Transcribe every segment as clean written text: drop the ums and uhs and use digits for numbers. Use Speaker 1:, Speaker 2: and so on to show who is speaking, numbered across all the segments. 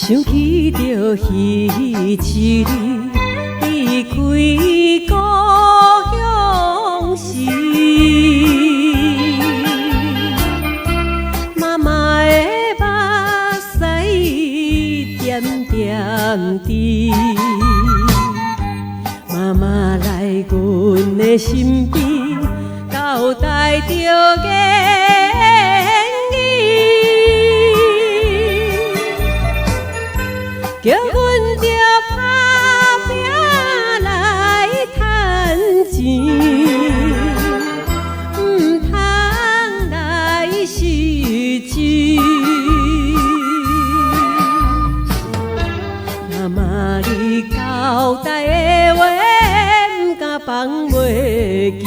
Speaker 1: 想起着彼一日离开故乡时，妈妈的目屎点点滴，妈妈来阮的身边，交代着言语。叫阮着打拼来赚钱，唔通来失志。妈妈你交代的话，唔敢放袂记。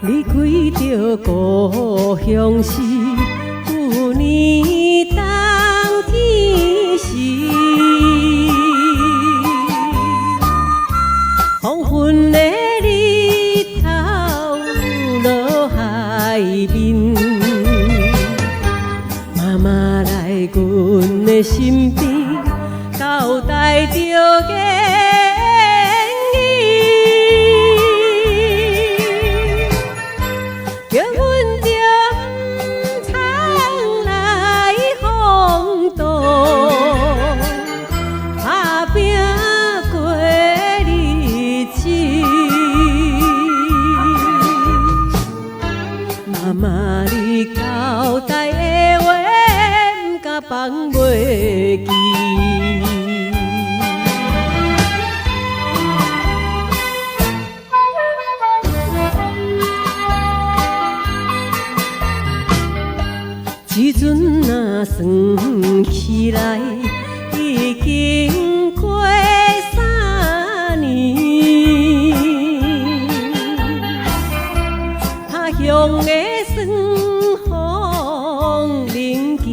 Speaker 1: 离开着故乡时，旧年冬天时，黄昏的日头落海面，妈妈来阮的身边，交代着言语。叫阮着唔通来风度，打拼过日子。妈妈你交代的话，唔敢放袂记。时阵若算起来，已经过3年。他乡的酸风冷记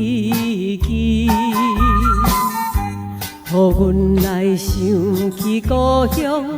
Speaker 1: 记，予阮来想起故乡。